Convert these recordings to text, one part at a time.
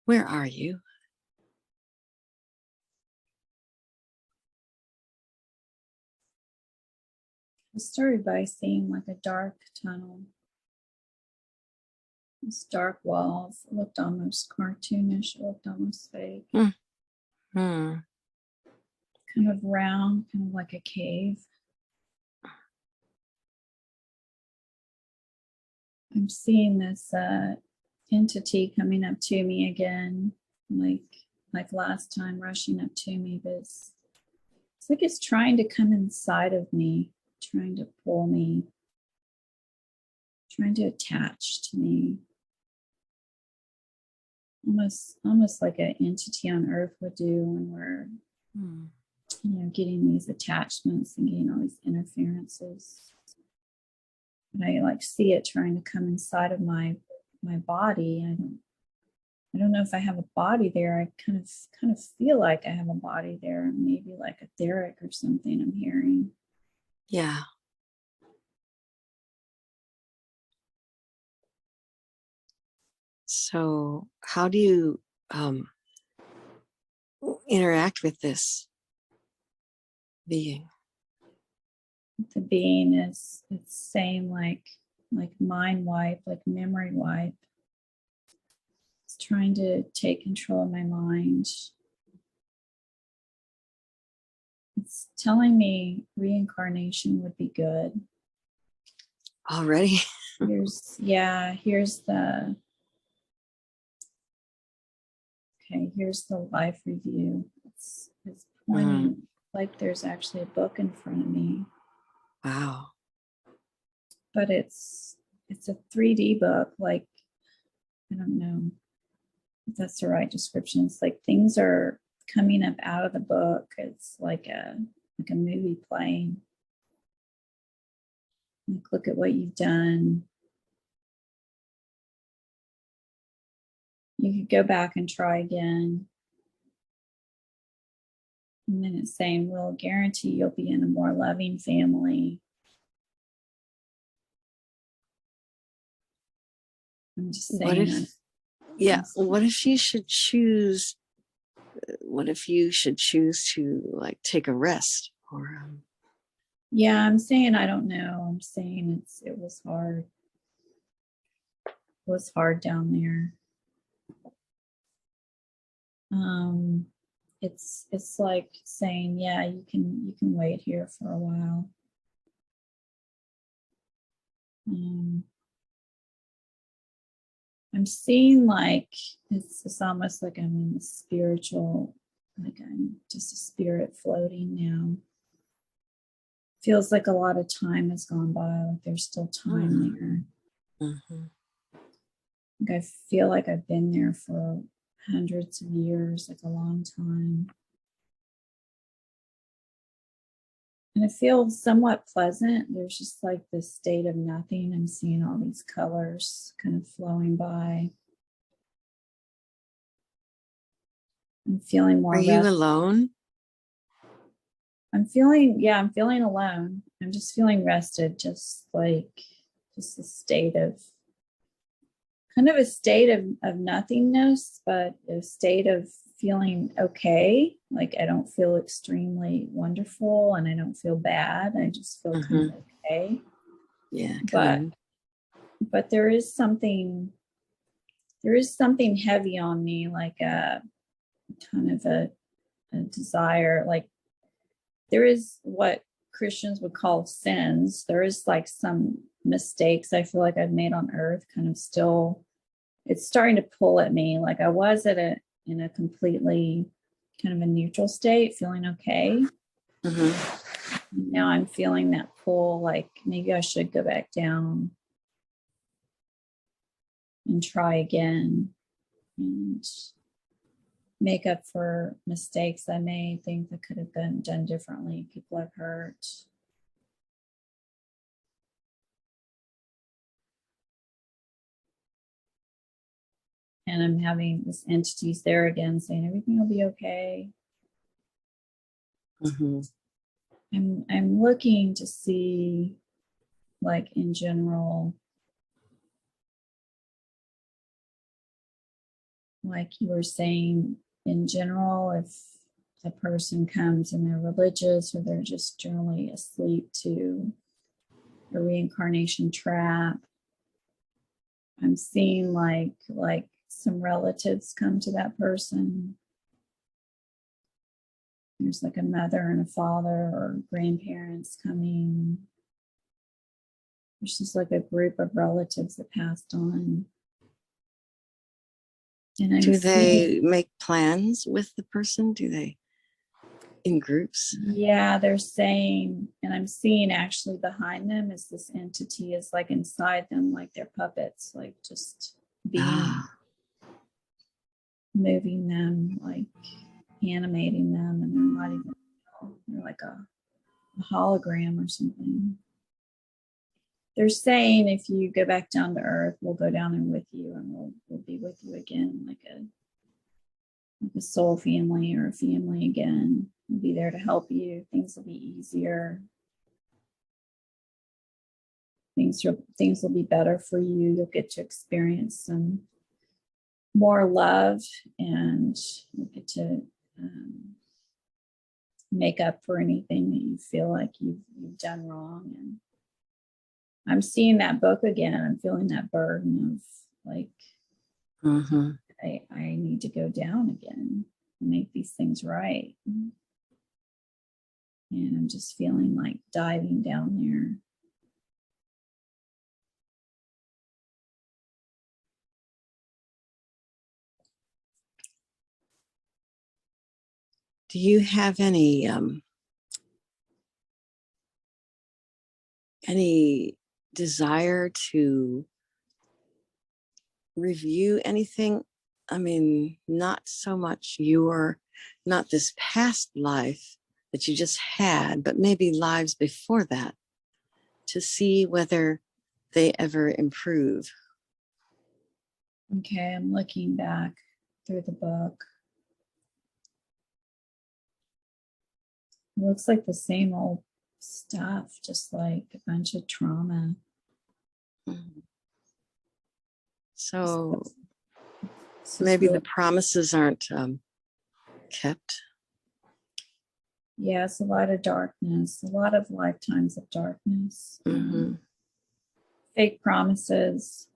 Where are you? I started by seeing like a dark tunnel. These dark walls. It looked almost cartoonish. It looked almost fake. Hmm. Kind of round, kind of like a cave. I'm seeing this entity coming up to me again, like last time, rushing up to me. But it's like it's trying to come inside of me, trying to pull me, trying to attach to me. Almost like an entity on Earth would do when we're getting these attachments and getting all these interferences. And I like see it trying to come inside of my body. I don't know if I have a body there. I kind of feel like I have a body there, maybe like etheric or something I'm hearing. Yeah. So how do you interact with this being? The being is, it's saying like mind wipe, like memory wipe. It's trying to take control of my mind. It's telling me reincarnation would be good. Already? Here's the here's the life review. It's pointing like there's actually a book in front of me. Wow. But it's a 3D book. Like, I don't know if that's the right description. It's like things are coming up out of the book. It's like a movie playing. Like, look at what you've done. You could go back and try again. And then it's saying, we'll guarantee you'll be in a more loving family. I'm just saying what if you should choose? What if you should choose to like take a rest or? Yeah, I'm saying I don't know. I'm saying it was hard. It was hard down there. It's like saying, yeah, you can wait here for a while. I'm seeing like it's almost like I'm in the spiritual, like I'm just a spirit floating now. Feels like a lot of time has gone by, like there's still time there. Like I feel like I've been there for hundreds of years, like a long time. And it feels somewhat pleasant. There's just like this state of nothing. I'm seeing all these colors kind of flowing by. I'm feeling more. Are you alone? I'm feeling alone. I'm just feeling rested, just a state of kind of a state of nothingness, but a state of feeling okay. Like I don't feel extremely wonderful and I don't feel bad. I just feel kind of okay. Yeah. But there is something heavy on me, like a kind of a desire, like there is what Christians would call sins. There is like some mistakes I feel like I've made on earth, kind of still, it's starting to pull at me. Like I was in a completely kind of a neutral state, feeling okay. Now I'm feeling that pull, like maybe I should go back down and try again and make up for mistakes I made, things that could have been done differently, people I've hurt. And I'm having this entities there again saying everything will be okay. I'm looking to see, like in general, like you were saying, in general, if a person comes and they're religious or they're just generally asleep to a reincarnation trap, I'm seeing like some relatives come to that person. There's like a mother and a father or grandparents coming. There's just like a group of relatives that passed on. And do they make plans with the person? Do they in groups? Yeah, they're saying, and I'm seeing actually behind them is this entity is like inside them, like they're puppets, like just being moving them, like animating them, and they're not even, they're like a hologram or something. They're saying if you go back down to earth, we'll go down there with you and we'll be with you again, like a soul family or a family again. We'll be there to help you. Things will be easier. Things will be better for you. You'll get to experience some more love, and you'll get to make up for anything that you feel like you've done wrong. And I'm seeing that book again. I'm feeling that burden of like, I need to go down again and make these things right. And I'm just feeling like diving down there. Do you have any desire to review anything? I mean, not so much not this past life that you just had, but maybe lives before that, to see whether they ever improve. Okay, I'm looking back through the book. It looks like the same old stuff, just like a bunch of trauma. So maybe the promises aren't kept. Yeah, it's a lot of darkness, a lot of lifetimes of darkness. Fake promises.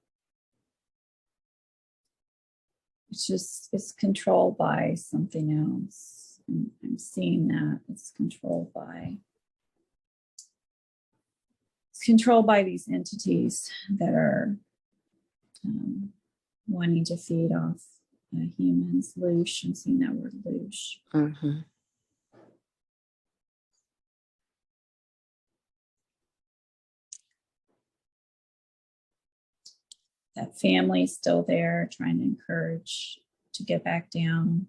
It's controlled by something else. I'm seeing that it's controlled by these entities that are wanting to feed off humans. Loosh, I'm seeing that word loosh. That family's still there, trying to encourage to get back down.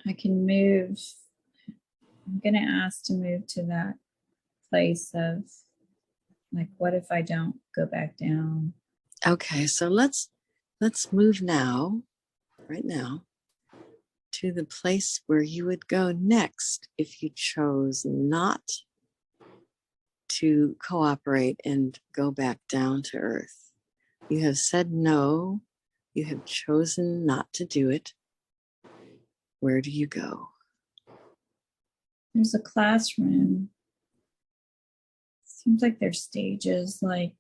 I can move. I'm going to ask to move to that place of like, what if I don't go back down? Okay, so let's move right now, to the place where you would go next if you chose not to cooperate and go back down to earth. You have said no. You have chosen not to do it. Where do you go? There's a classroom. Seems like there's stages. Like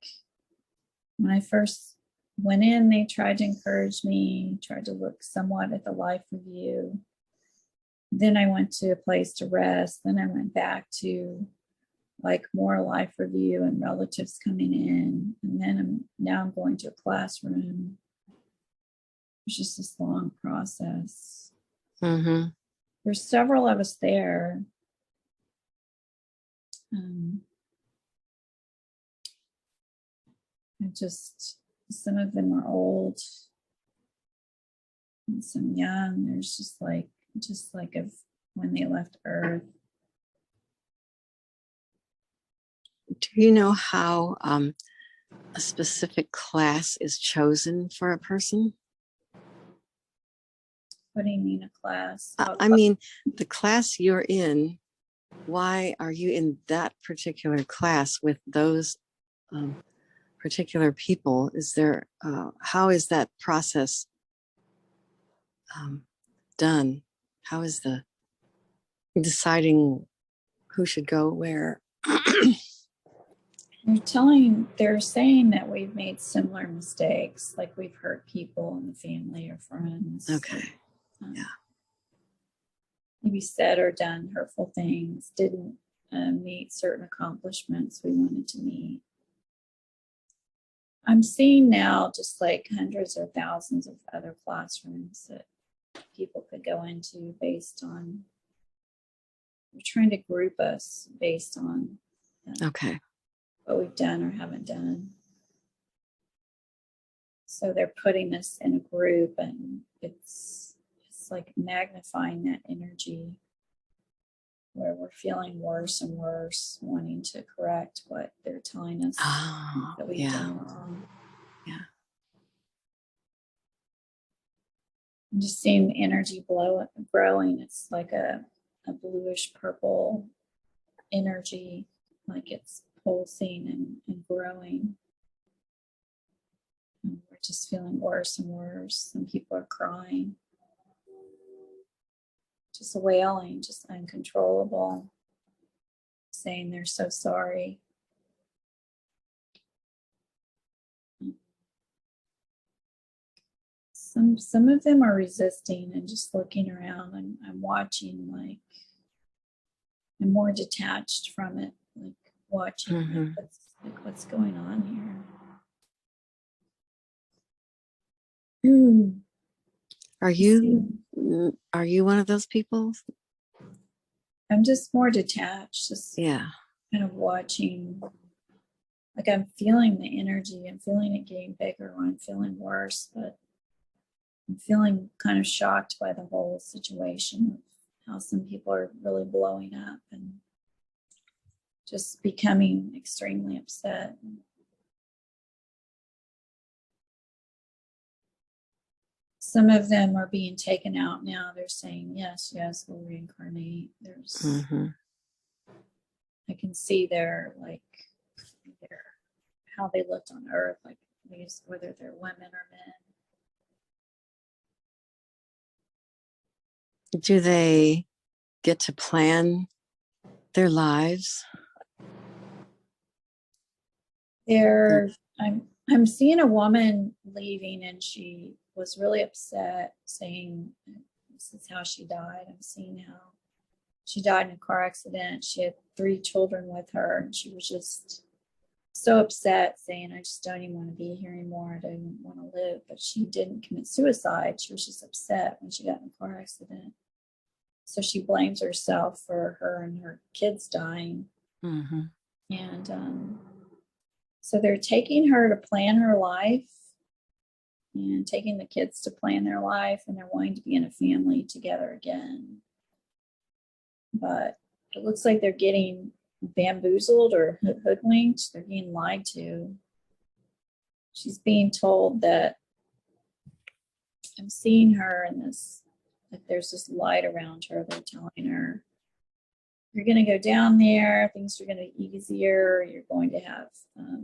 when I first went in, they tried to encourage me, tried to look somewhat at the life review. Then I went to a place to rest. Then I went back to like more life review and relatives coming in. And then I'm going to a classroom. It's just this long process. There's several of us there. Some of them are old and some young. There's just like of when they left Earth. Do you know how a specific class is chosen for a person? What do you mean a class? I mean, the class you're in why are you in that particular class with those particular people? Is there, how is that process done? How is the deciding who should go where? They're saying that we've made similar mistakes, like we've hurt people in the family or friends. Okay. Or, Yeah. maybe said or done hurtful things, didn't meet certain accomplishments we wanted to meet. I'm seeing now just like hundreds or thousands of other classrooms that people could go into based on, they're trying to group us based on Okay. what we've done or haven't done. So they're putting us in a group, and it's like magnifying that energy where we're feeling worse and worse, wanting to correct what they're telling us that we've done wrong. Yeah. I'm just seeing the energy growing. It's like a bluish purple energy, like it's pulsing and growing. And we're just feeling worse and worse. Some people are crying, just wailing, just uncontrollable, saying they're so sorry. Some of them are resisting and just looking around, and I'm watching, like I'm more detached from it, like watching what's going on here. Are you one of those people? I'm just more detached, just kind of watching. Like I'm feeling the energy, I'm feeling it getting bigger, I'm feeling worse, but I'm feeling kind of shocked by the whole situation of how some people are really blowing up and just becoming extremely upset. Some of them are being taken out now. They're saying, yes, we'll reincarnate. There's, I can see their how they looked on Earth, like these, whether they're women or men. Do they get to plan their lives? I'm seeing a woman leaving, and she was really upset, saying this is how she died. I'm seeing how she died in a car accident. She had 3 children with her, and she was just so upset, saying, I just don't even want to be here anymore. I don't even want to live. But she didn't commit suicide. She was just upset when she got in a car accident. So she blames herself for her and her kids dying. And so they're taking her to plan her life and taking the kids to plan their life, and they're wanting to be in a family together again. But it looks like they're getting bamboozled or hoodwinked. They're being lied to. She's being told that, I'm seeing her in this, like there's this light around her. They're telling her, you're going to go down there, things are going to be easier, you're going to have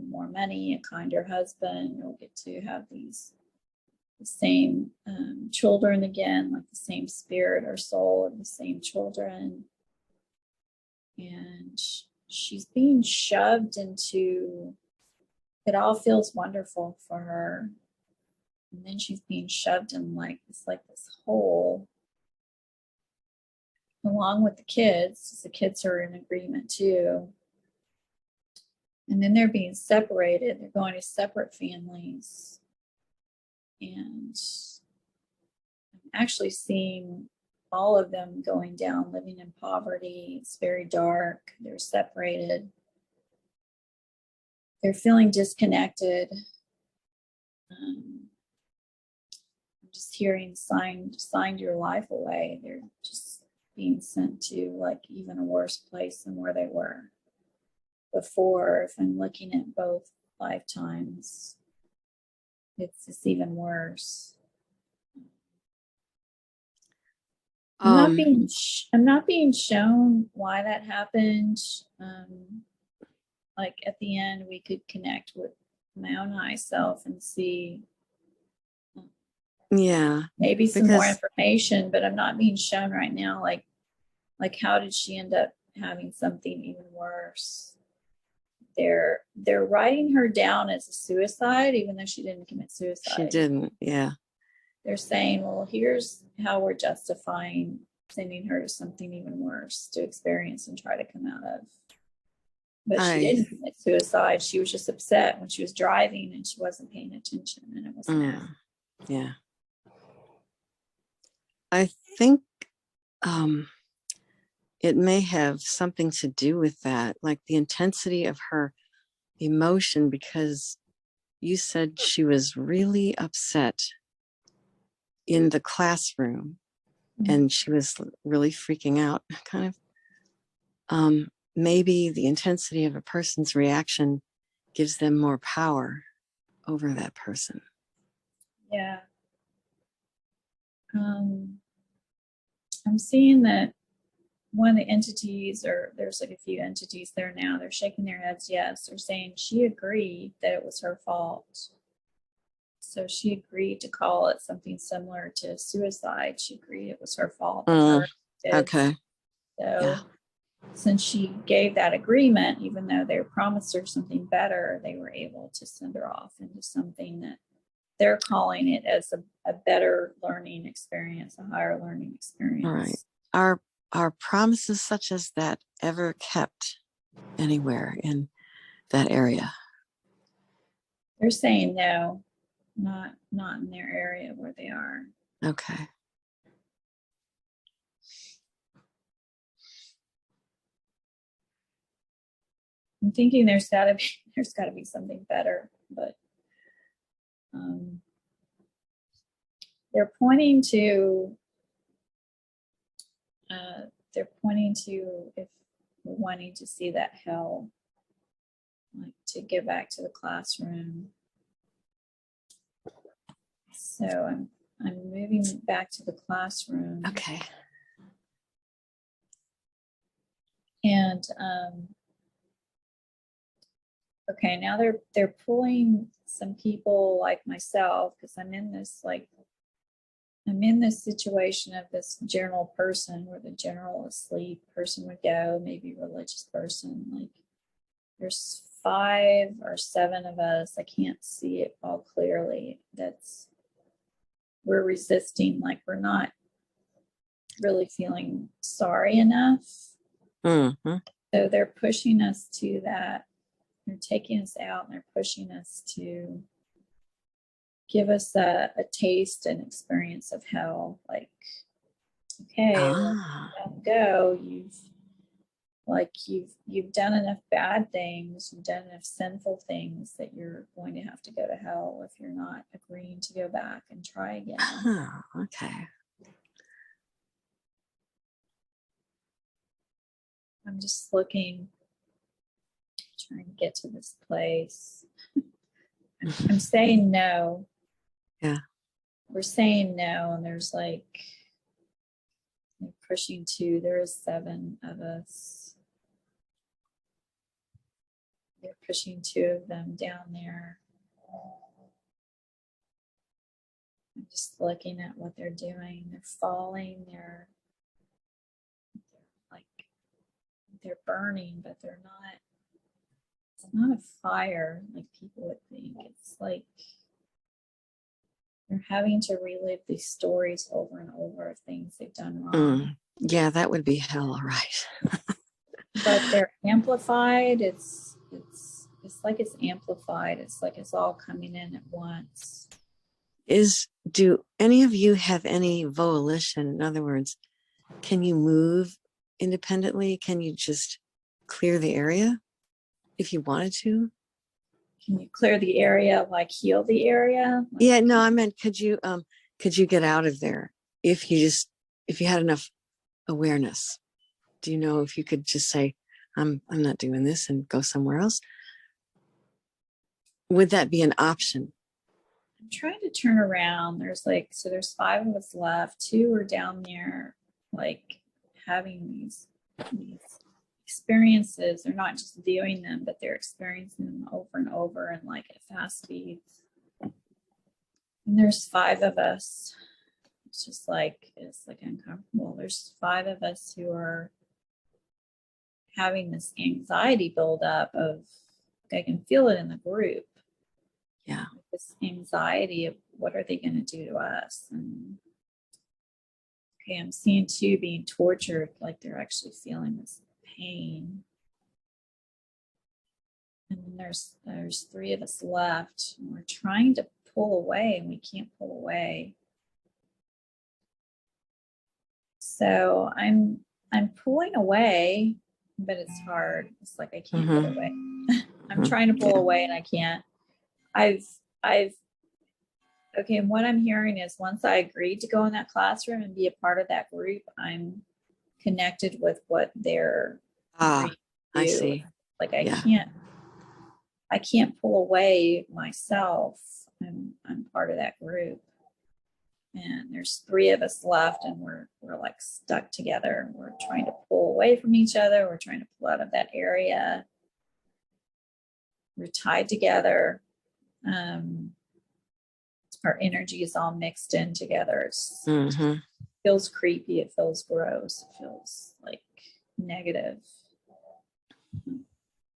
more money, a kinder husband, you'll get to have the same children again, like the same spirit or soul of the same children. And she's being shoved into, it all feels wonderful for her. And then she's being shoved in this hole, along with the kids. The kids are in agreement too. And then they're being separated. They're going to separate families. And I'm actually seeing all of them going down, living in poverty. It's very dark. They're separated. They're feeling disconnected. I'm just hearing signed your life away. They're just being sent to like even a worse place than where they were before. If I'm looking at both lifetimes, it's even worse. Um, I'm not being shown why that happened. Like at the end, we could connect with my own high self and see yeah, maybe some more because information, but I'm not being shown right now. Like how did she end up having something even worse? They're writing her down as a suicide, even though she didn't commit she suicide. didn't. Yeah. They're saying, well, here's how we're justifying sending her to something even worse to experience and try to come out of. But she I, didn't commit suicide. She was just upset when she was driving and she wasn't paying attention and it wasn't happening. yeah. I think um, it may have something to do with that, like the intensity of her emotion, because you said she was really upset in the classroom and she was really freaking out, kind of. Maybe the intensity of a person's reaction gives them more power over that person. Yeah. Um, I'm seeing that one of the entities, or there's like a few entities there now, they're shaking their heads yes. They're saying she agreed that it was her fault. So she agreed to call it something similar to suicide. She agreed it was her fault that her kids. Okay. So since she gave that agreement, even though they promised her something better, they were able to send her off into something that they're calling it as a better learning experience, a higher learning experience. All right. Are promises such as that ever kept anywhere in that area? They're saying no, not in their area where they are. Okay. I'm thinking there's got to be something better, but they're pointing to if we're wanting to see that hell, like to get back to the classroom. So I'm moving back to the classroom. Okay. And okay, now they're pulling some people like myself, because I'm in this situation of this general person where the general asleep person would go, maybe religious person. Like there's 5 or 7 of us. I can't see it all clearly. We're resisting, like we're not really feeling sorry enough. Mm-hmm. So they're pushing us to that. They're taking us out and they're pushing us to give us a taste and experience of hell. Like, okay, go. You've done enough bad things, you've done enough sinful things that you're going to have to go to hell if you're not agreeing to go back and try again. Okay. I'm just looking, trying to get to this place. I'm saying no. Yeah. We're saying no, and there's like pushing 2. There is 7 of us. They're pushing 2 of them down there. I'm just looking at what they're doing. They're falling. They're burning, but they're not. It's not a fire like people would think. It's like they're having to relive these stories over and over of things they've done wrong. Yeah, that would be hell, all right. But they're amplified. It's like it's amplified. It's like it's all coming in at once. Do any of you have any volition? In other words, can you move independently? Can you just clear the area if you wanted to? Can you clear the area, like heal the area? Yeah, no, I meant could you get out of there if you had enough awareness? Do you know if you could just say, I'm not doing this and go somewhere else? Would that be an option? I'm trying to turn around. There's 5 of us left. 2 are down there like having these experiences. They're not just viewing them, but they're experiencing them over and over and like at fast speeds. And there's 5 of us. It's like uncomfortable. There's 5 of us who are having this anxiety build up of, I can feel it in the group. Yeah. This anxiety of what are they going to do to us? And okay, I'm seeing 2 being tortured, like they're actually feeling this pain. And then there's 3 of us left. And we're trying to pull away and we can't pull away. So I'm pulling away, but it's hard. It's like I can't get away. I'm trying to pull away and I can't. Okay, and what I'm hearing is once I agreed to go in that classroom and be a part of that group, I'm connected with what they're I see. Like I can't pull away myself. I'm part of that group. And there's 3 of us left and we're like stuck together. We're trying to pull away from each other. We're trying to pull out of that area. We're tied together. Our energy is all mixed in together. It feels creepy. It feels gross. It feels like negative.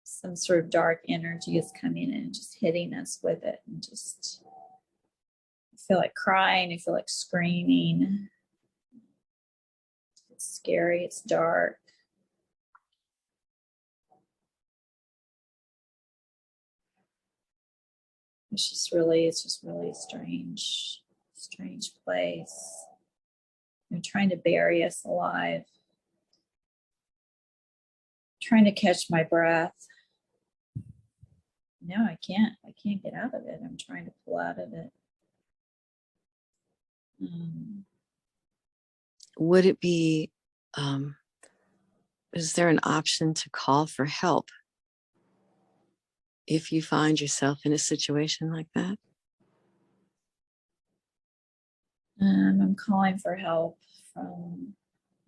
Some sort of dark energy is coming in and just hitting us with it. And just I feel like crying. I feel like screaming. It's scary. It's dark. It's just really a strange place. They're trying to bury us alive. Trying to catch my breath. No, I can't get out of it. I'm trying to pull out of it. Would it be, is there an option to call for help if you find yourself in a situation like that? I'm calling for help from,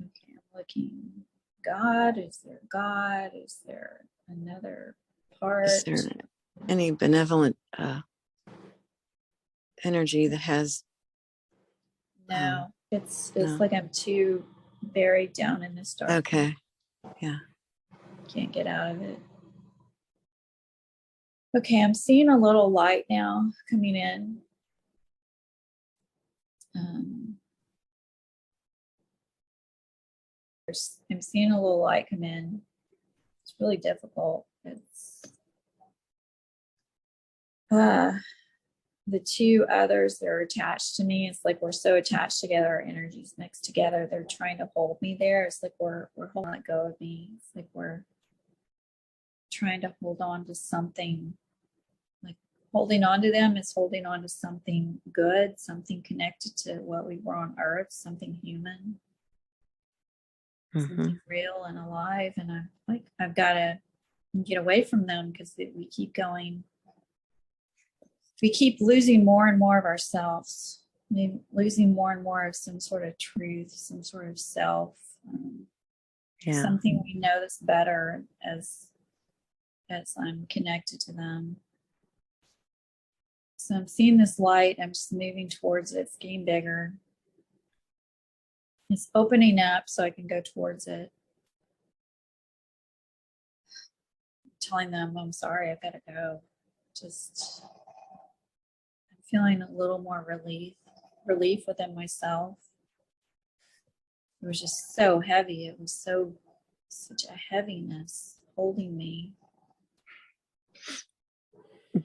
okay, I'm looking. God, is there God? Is there another part? Is there any benevolent energy that has? No, it's like I'm too buried down in this dark. Okay, yeah. Can't get out of it. Okay, I'm seeing a little light now coming in. I'm seeing a little light come in. It's really difficult. It's the 2 others that are attached to me. It's like we're so attached together, our energies mixed together. They're trying to hold me there. It's like we're holding let go of me. It's like we're trying to hold on to something. Like holding on to them is holding on to something good, something connected to what we were on Earth, something human. Something real and alive, and I'm like, I've got to get away from them because we keep going. We keep losing more and more of ourselves, losing more and more of some sort of truth, some sort of self, something we know that's better as I'm connected to them. So I'm seeing this light. I'm just moving towards it. It's getting bigger. It's opening up so I can go towards it. I'm telling them, I'm sorry, I've got to go. Just, I'm feeling a little more relief within myself. It was just so heavy. It was such a heaviness holding me.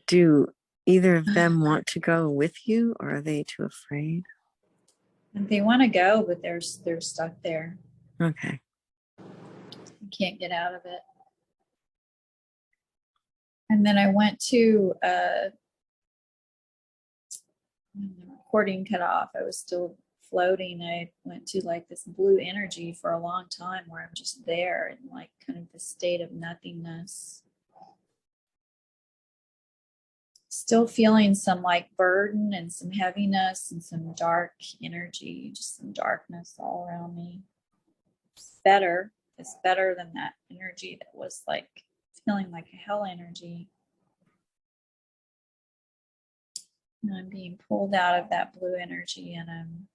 Do either of them want to go with you, or are they too afraid? And they want to go, but they're stuck there. Okay. You can't get out of it. And then I went to when the recording cut off, I was still floating. I went to like this blue energy for a long time where I'm just there in like kind of the state of nothingness. Still feeling some like burden and some heaviness and some dark energy, just some darkness all around me. better. It's better than that energy that was like feeling like a hell energy. And I'm being pulled out of that blue energy, and I'm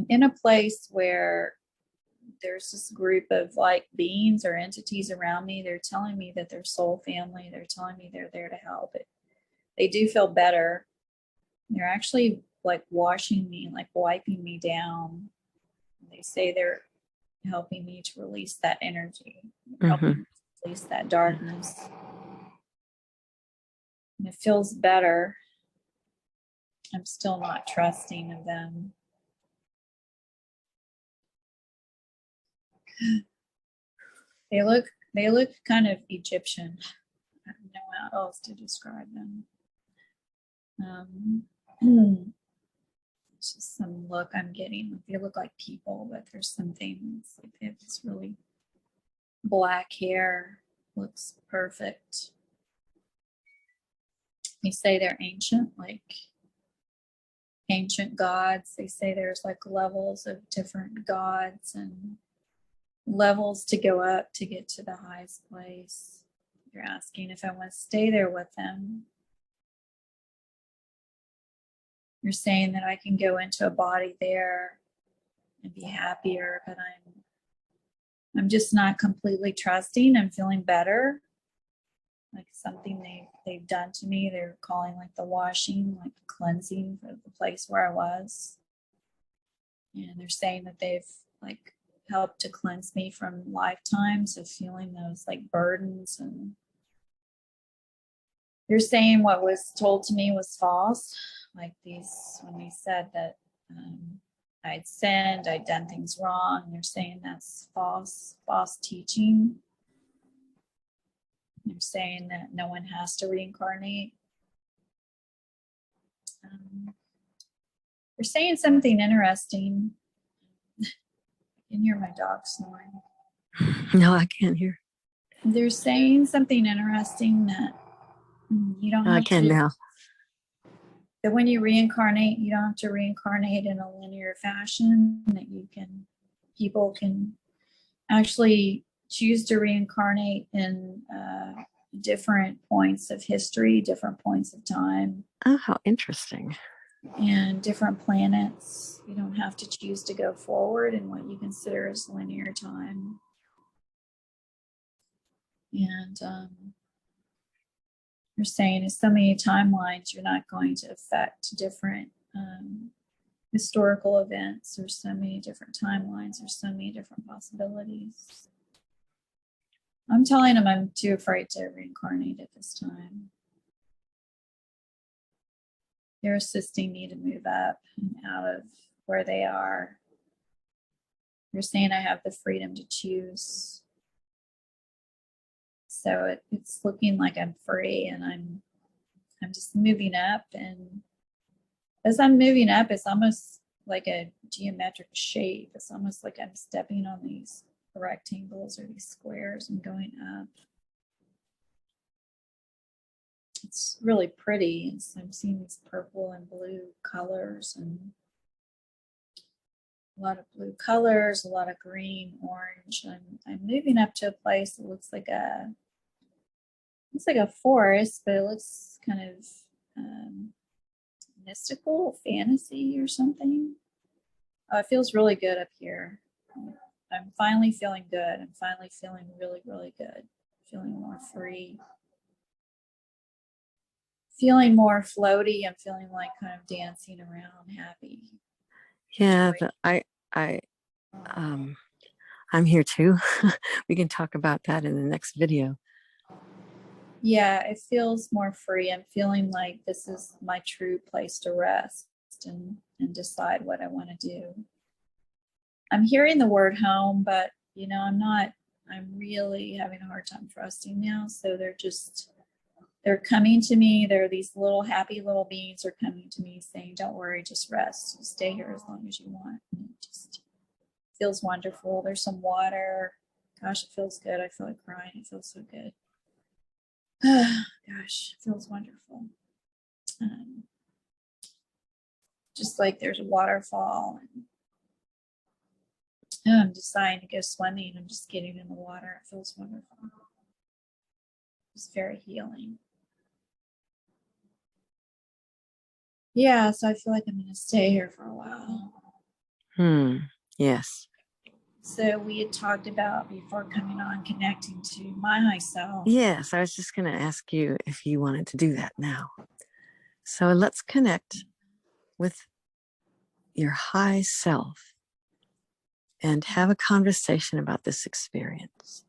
in a place where there's this group of like beings or entities around me. They're telling me that they're soul family. They're telling me they're there to help. They do feel better. They're actually like washing me, like wiping me down. They say they're helping me to release that energy, helping me to release that darkness. And it feels better. I'm still not trusting of them. They look kind of Egyptian. I don't know how else to describe them. It's just some look I'm getting. They look like people, but there's some things like they have this really black hair. Looks perfect. They say they're ancient, like ancient gods. They say there's like levels of different gods and levels to go up to get to the highest place. You're asking if I want to stay there with them. You're saying that I can go into a body there and be happier, but I'm just not completely trusting. I'm feeling better. Like something they've done to me. They're calling like the washing, like the cleansing for the place where I was. And they're saying that they've like helped to cleanse me from lifetimes of feeling those like burdens. And you're saying what was told to me was false. Like when they said that I'd sinned, I'd done things wrong. They're saying that's false teaching. They're saying that no one has to reincarnate. They're saying something interesting. I can hear my dog snoring. No, I can't hear. They're saying something interesting that you don't have I can to. now. That when you reincarnate, you don't have to reincarnate in a linear fashion. That people can actually choose to reincarnate in different points of history, different points of time. Oh, how interesting. And different planets. You don't have to choose to go forward in what you consider as linear time. And you're saying is so many timelines, you're not going to affect different historical events. There's so many different timelines. There's so many different possibilities. I'm telling them I'm too afraid to reincarnate at this time. They're assisting me to move up and out of where they are. They're saying I have the freedom to choose. So it's looking like I'm free, and I'm just moving up. And as I'm moving up, it's almost like a geometric shape. It's almost like I'm stepping on these rectangles or these squares and going up. It's really pretty. And so I'm seeing these purple and blue colors, and a lot of blue colors, a lot of green, orange. I'm moving up to a place that looks like a forest, but it looks kind of mystical, fantasy or something. It feels really good up here. I'm finally feeling good. I'm finally feeling really, really good. Feeling more free. Feeling more floaty. I'm feeling like kind of dancing around, happy. Yeah, I'm here too. We can talk about that in the next video. Yeah, it feels more free. I'm feeling like this is my true place to rest and decide what I want to do. I'm hearing the word home, but I'm really having a hard time trusting now. So they're coming to me. They're these little happy little beings are coming to me saying, don't worry, just rest. Just stay here as long as you want. And it just feels wonderful. There's some water. Gosh, it feels good. I feel like crying. It feels so good. Gosh, it feels wonderful. Just like there's a waterfall. Oh, I'm deciding to go swimming. I'm just getting in the water. It feels wonderful. It's very healing. Yeah, so I feel like I'm going to stay here for a while. Yes. So we had talked about before coming on connecting to my high self. Yes, I was just going to ask you if you wanted to do that now. So let's connect with your high self and have a conversation about this experience.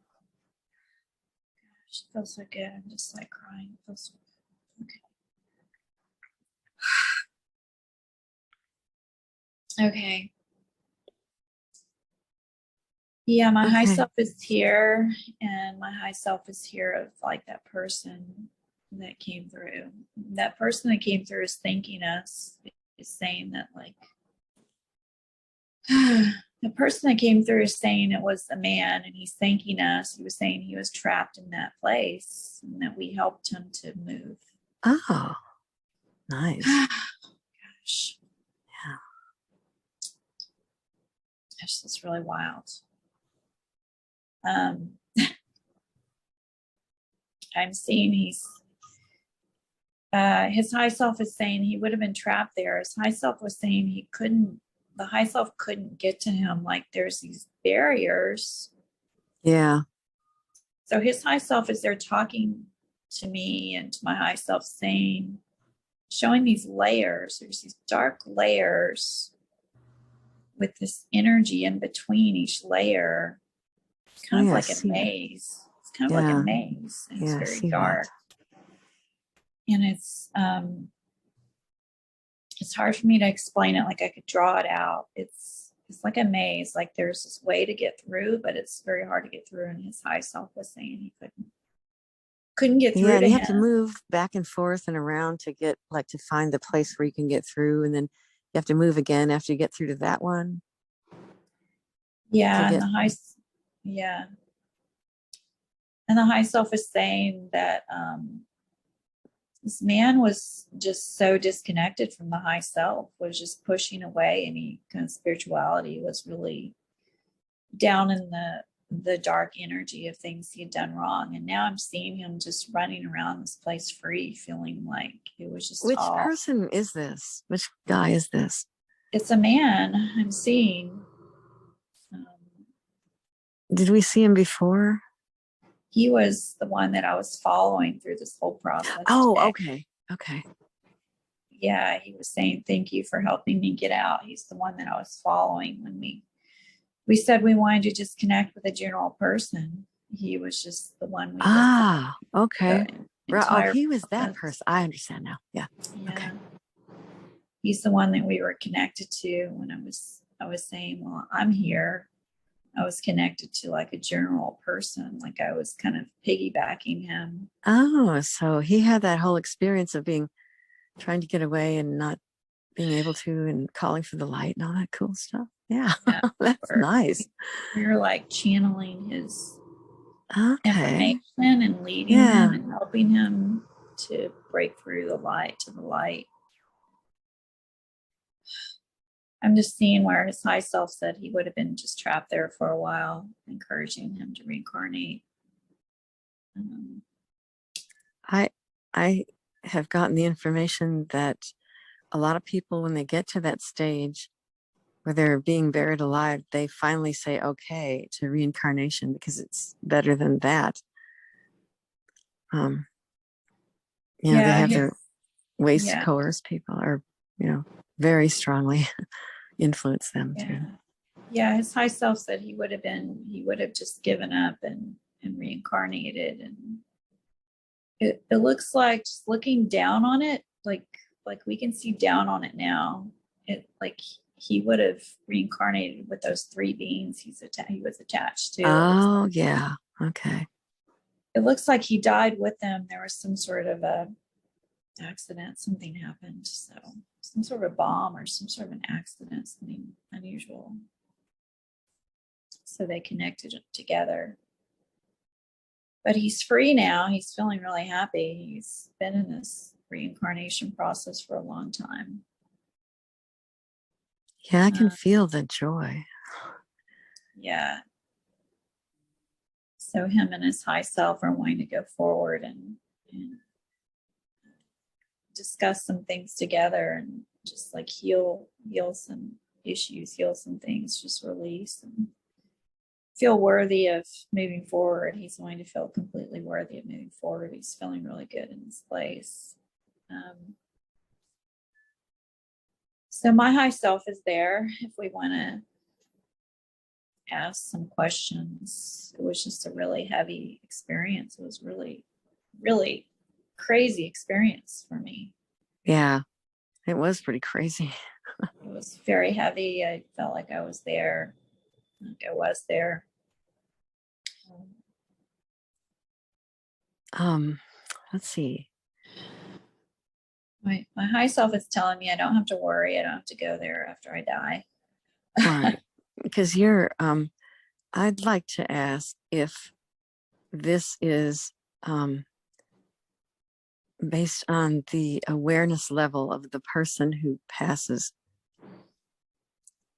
It feels so good. I'm just like crying. It feels so okay. Okay. Yeah, my high self is here, and my high self is here of like that person that came through. That person that came through is thanking us, is saying that like the person that came through is saying it was a man, and he's thanking us. He was saying he was trapped in that place and that we helped him to move. Oh, nice. Gosh. Yeah. It's really wild. I'm seeing his high self is saying he would have been trapped there. His high self was saying the high self couldn't get to him. Like there's these barriers. Yeah. So his high self is there talking to me and to my high self saying, showing these layers. There's these dark layers with this energy in between each layer, kind of like a maze. It's kind of like a maze, and it's very dark. And it's hard for me to explain it. Like I could draw it out. It's like a maze. Like there's this way to get through, but it's very hard to get through. And his high self was saying he couldn't get through. Yeah, and you have to move back and forth and around to get like to find the place where you can get through, and then you have to move again after you get through to that one. Yeah, and the high self is saying that this man was just so disconnected from the high self, was just pushing away any kind of spirituality, was really down in the dark energy of things he had done wrong. And now I'm seeing him just running around this place free, feeling like it was just Which person is this? Which guy is this? It's a man I'm seeing. Did we see him before? He was the one that I was following through this whole process. Oh, today. Okay. Yeah, he was saying, thank you for helping me get out. He's the one that I was following when we said we wanted to just connect with a general person. He was just the one we okay. Right. Oh, he was that process. person. I understand now. Yeah. Okay. He's the one that we were connected to when I was saying, well, I'm here. I was connected to like a general person, like I was kind of piggybacking him. Oh, so he had that whole experience of trying to get away and not being able to, and calling for the light and all that cool stuff. Yeah, that's nice. We were like channeling his information and leading him and helping him to break through to the light. I'm just seeing where his high self said he would have been just trapped there for a while, encouraging him to reincarnate. I have gotten the information that a lot of people, when they get to that stage where they're being buried alive, they finally say okay to reincarnation because it's better than that. They have their ways to coerce people, or very strongly influence them too. Yeah, his high self said he would have just given up and reincarnated, and it looks like, just looking down on it, like we can see down on it now. It like he would have reincarnated with those three beings he was attached to. Oh, yeah. Okay. It looks like he died with them. There was some sort of a accident. Something happened. So some sort of a bomb or some sort of an accident, something unusual. So they connected together. But he's free now. He's feeling really happy. He's been in this reincarnation process for a long time. Yeah, I can feel the joy. Yeah. So him and his high self are wanting to go forward and discuss some things together and just like heal some issues, heal some things, just release and feel worthy of moving forward. He's going to feel completely worthy of moving forward. He's feeling really good in this place. So my high self is there if we want to ask some questions. It was just a really heavy experience. It was really, really crazy experience for me. Yeah, it was pretty crazy. It was very heavy. I felt like I was there. Like I was there. Let's see. My high self is telling me I don't have to worry. I don't have to go there after I die. Right. Because I'd like to ask if this is based on the awareness level of the person who passes.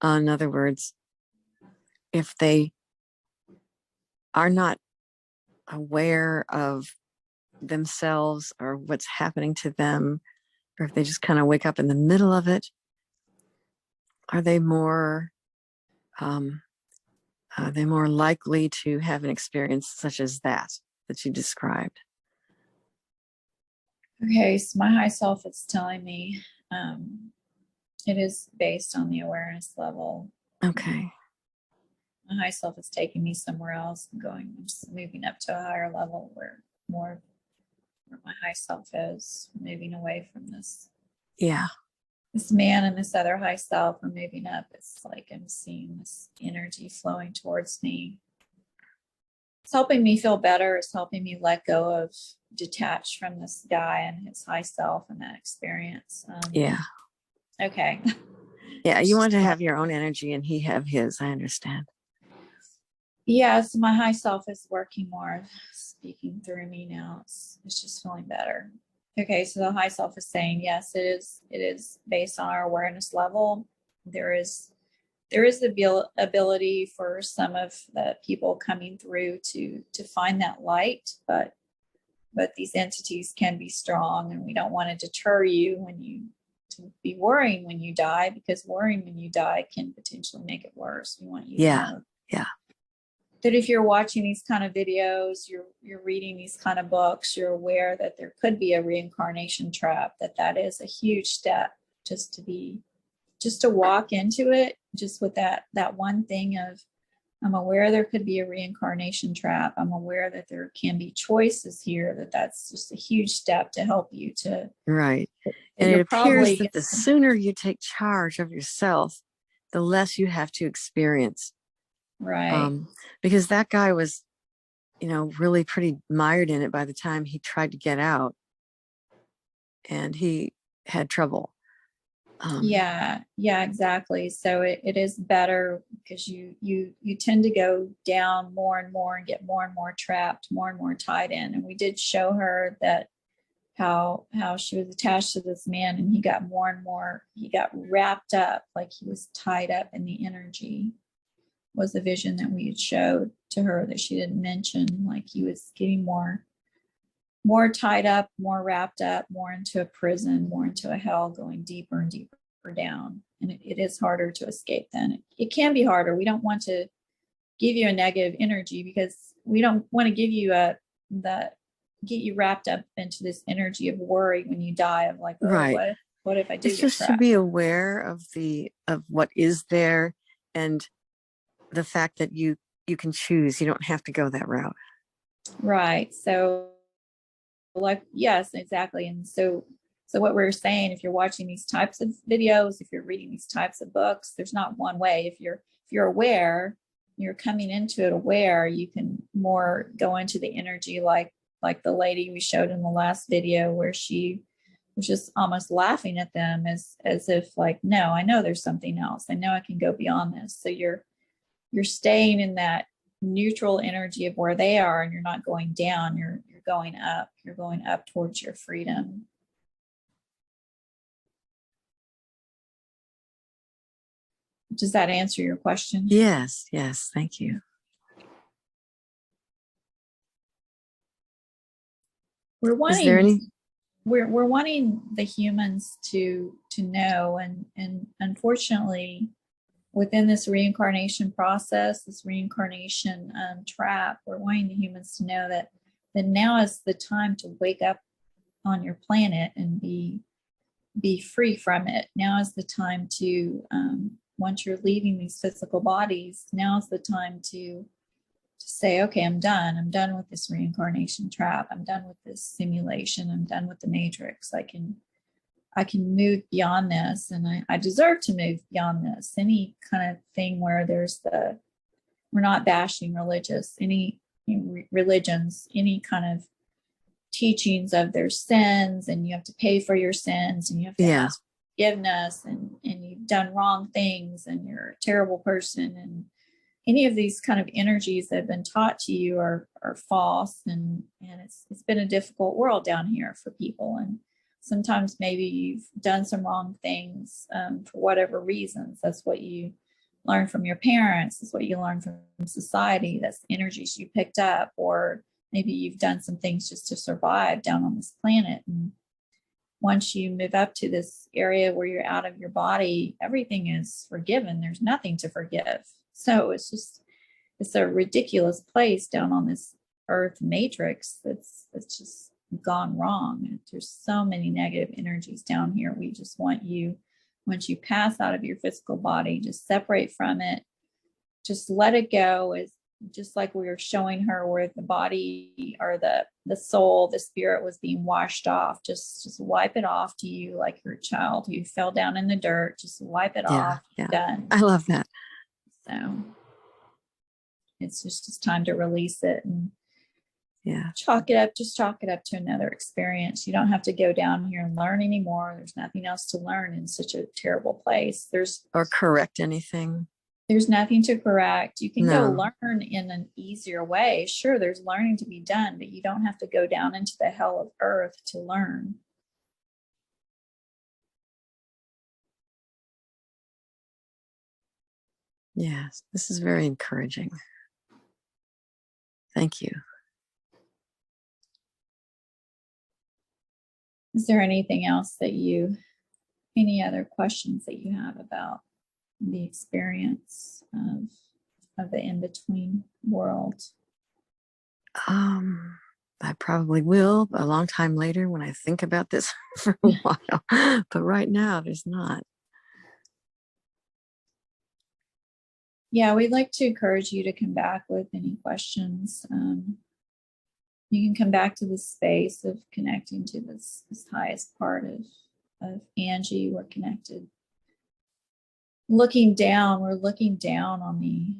In other words, if they are not aware of themselves or what's happening to them, or if they just kind of wake up in the middle of it, are they more likely to have an experience such as that you described? Okay, so my high self is telling me it is based on the awareness level. Okay. My high self is taking me somewhere else and going, just moving up to a higher level where more where my high self is, moving away from this. Yeah. This man and this other high self are moving up. It's like I'm seeing this energy flowing towards me. It's helping me feel better. It's helping me let go of, detach from this guy and his high self and that experience. Yeah. Okay. Yeah, you want to have your own energy and he have his. I understand. Yeah, so my high self is working more, speaking through me now. It's just feeling better. Okay, so the high self is saying, yes, it is based on our awareness level. There is the ability for some of the people coming through to find that light, but these entities can be strong, and we don't want to deter you to be worrying when you die, because worrying when you die can potentially make it worse. We want you to know that if you're watching these kind of videos, you're reading these kind of books, you're aware that there could be a reincarnation trap, that is a huge step just to walk into it, just with that one thing of, I'm aware there could be a reincarnation trap. I'm aware that there can be choices here, that's just a huge step to help you to. Right. And it appears that the sooner you take charge of yourself, the less you have to experience. Right. Because that guy was, really pretty mired in it by the time he tried to get out, and he had trouble. Yeah, exactly. So it is better, because you tend to go down more and more and get more and more trapped, more and more tied in. And we did show her that how she was attached to this man, and he got more and more, he got wrapped up, like he was tied up in the energy, was the vision that we had showed to her that she didn't mention. Like he was getting more tied up, more wrapped up, more into a prison, more into a hell, going deeper and deeper down. And it is harder to escape then. It can be harder. We don't want to give you a negative energy, because we don't want to give you get you wrapped up into this energy of worry when you die, of like, oh, right. What if I do? It's just to be aware of what is there, and the fact that you can choose. You don't have to go that route. Right. So, like, yes, exactly. And so what we're saying, if you're watching these types of videos, if you're reading these types of books, there's not one way. If you're aware, you're coming into it aware, you can more go into the energy, like the lady we showed in the last video, where she was just almost laughing at them as if like, no, I know there's something else. I know I can go beyond this. So you're staying in that neutral energy of where they are, and you're not going down, you're going up. You're going up towards your freedom. Does that answer your question? Yes, yes, thank you. We're Is there wanting any? we're wanting the humans to know, and unfortunately, within this reincarnation process, this reincarnation trap, we're wanting the humans to know that now is the time to wake up on your planet and be free from it. Now is the time to once you're leaving these physical bodies, now is the time to say, okay, I'm done with this reincarnation trap, I'm done with this simulation, I'm done with the matrix. I can move beyond this, and I deserve to move beyond this. Any kind of thing where there's we're not bashing any religions, any kind of teachings of their sins, and you have to pay for your sins, and you have to ask forgiveness, and you've done wrong things, and you're a terrible person, and any of these kind of energies that have been taught to you are false, and it's been a difficult world down here for people, and sometimes maybe you've done some wrong things for whatever reasons. That's what you learn from your parents. That's what you learn from society. That's energies you picked up, or maybe you've done some things just to survive down on this planet. And once you move up to this area where you're out of your body, everything is forgiven. There's nothing to forgive. So it's a ridiculous place down on this earth matrix that's just gone wrong. And there's so many negative energies down here. We just want you, once you pass out of your physical body, just separate from it. Just let it go. Is just like we were showing her where the body or the soul, the spirit was being washed off. Just wipe it off to you like you're a child who fell down in the dirt. Just wipe it off. Yeah. Done. I love that. So it's time to release it and chalk it up to another experience. You don't have to go down here and learn anymore. There's nothing else to learn in such a terrible place. Or correct anything. There's nothing to correct. You can go learn in an easier way. Sure, there's learning to be done, but you don't have to go down into the hell of earth to learn. Yes, this is very encouraging. Thank you. Is there anything else any other questions that you have about the experience of the in-between world? I probably will a long time later when I think about this for a while, but right now there's not. Yeah, we'd like to encourage you to come back with any questions. You can come back to this space of connecting to this highest part of Angie. We're connected. We're looking down on the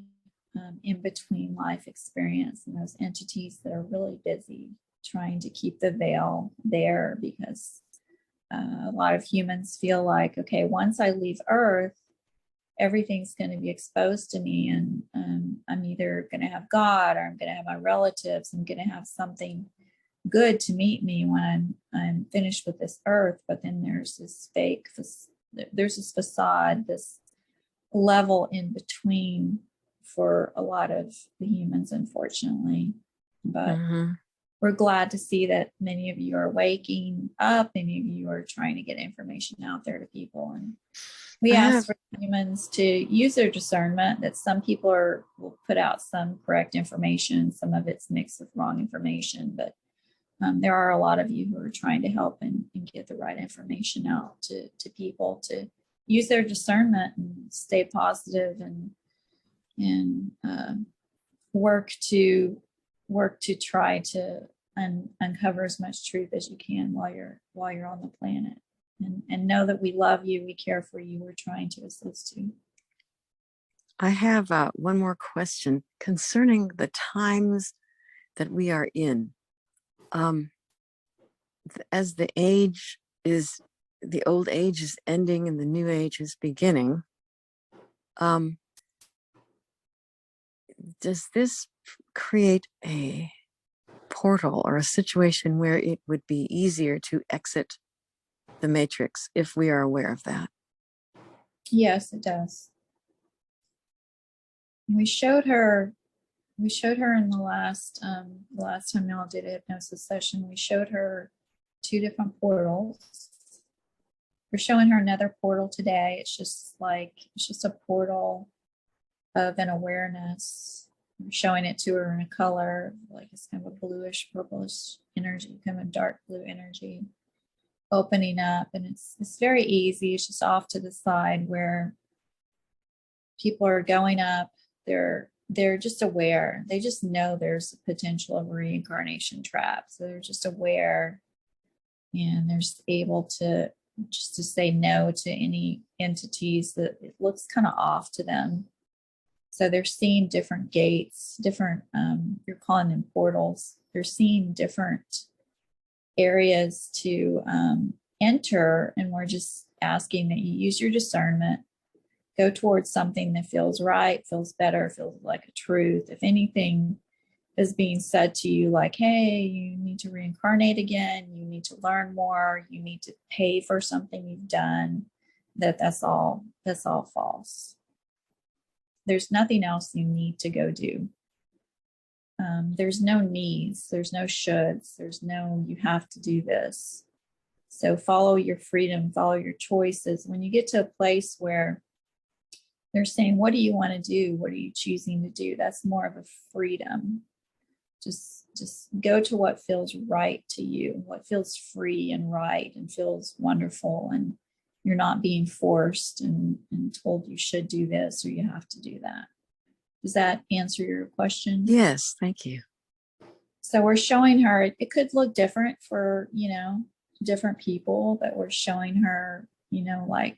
in-between life experience and those entities that are really busy trying to keep the veil there, because a lot of humans feel like, okay, once I leave Earth, everything's going to be exposed to me, and I'm either going to have God, or I'm going to have my relatives. I'm going to have something good to meet me when I'm finished with this earth. But then there's this facade, this level in between for a lot of the humans, unfortunately. But we're glad to see that many of you are waking up. Many of you are trying to get information out there to people, and we ask for humans to use their discernment. That some people will put out some correct information, some of it's mixed with wrong information, but there are a lot of you who are trying to help and get the right information out to people to use their discernment and stay positive and work to try to uncover as much truth as you can while you're on the planet. And know that we love you, we care for you, we're trying to assist you. I have one more question concerning the times that we are in. As the old age is ending and the new age is beginning, does this create a portal or a situation where it would be easier to exit the matrix if we are aware of that? Yes, it does. We showed her in the last time y'all did a hypnosis session. We showed her 2 different portals. We're showing her another portal today. It's just a portal of an awareness. We're showing it to her in a color, like it's kind of a bluish, purplish energy, kind of dark blue energy, opening up. And it's very easy. It's just off to the side where people are going up. They're just aware. They just know there's a potential of reincarnation trap. So they're just aware, and they're just able to say no to any entities that it looks kind of off to them. So they're seeing different gates, different, you're calling them portals. They're seeing different areas to enter. And we're just asking that you use your discernment, go towards something that feels right, feels better, feels like a truth. If anything is being said to you, like, hey, you need to reincarnate again, you need to learn more, you need to pay for something you've done, that's all false. There's nothing else you need to go do. There's no needs, there's no shoulds, there's no you have to do this. So follow your freedom, follow your choices. When you get to a place where they're saying, what do you want to do? What are you choosing to do? That's more of a freedom. Just go to what feels right to you, what feels free and right and feels wonderful, and you're not being forced and told you should do this or you have to do that. Does that answer your question? Yes, thank you. So we're showing her, it could look different for, different people, but we're showing her, like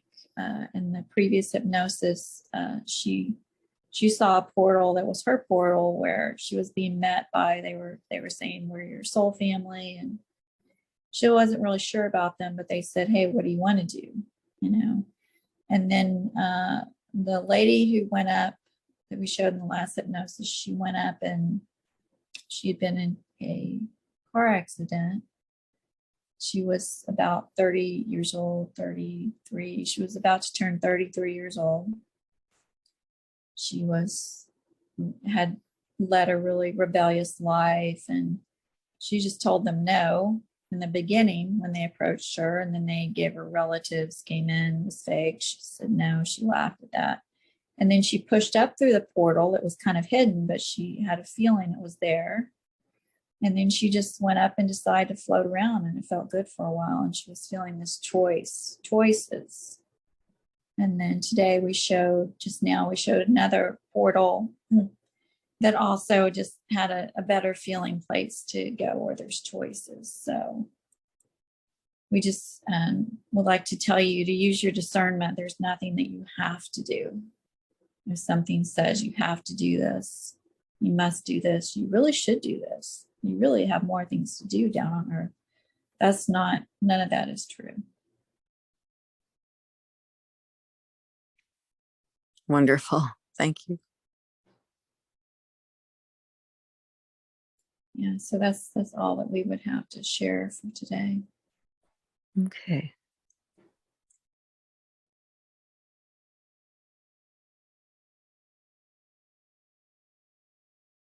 in the previous hypnosis, she saw a portal that was her portal where she was being met by, they were saying, we're your soul family. And she wasn't really sure about them, but they said, hey, what do you want to do? And then the lady who went up that we showed in the last hypnosis, she went up and she had been in a car accident. She was about 30 years old, 33. She was about to turn 33 years old. She had led a really rebellious life, and she just told them no in the beginning when they approached her, and then they gave her relatives, came in, it was fake. She said no, she laughed at that. And then she pushed up through the portal. It was kind of hidden, but she had a feeling it was there. And then she just went up and decided to float around, and it felt good for a while. And she was feeling this choices. And then today we showed another portal that also just had a better feeling place to go where there's choices. So we just would like to tell you to use your discernment. There's nothing that you have to do. If something says you have to do this, you must do this, you really should do this. You really have more things to do down on earth. None of that is true. Wonderful. Thank you. Yeah, so that's all that we would have to share for today. Okay.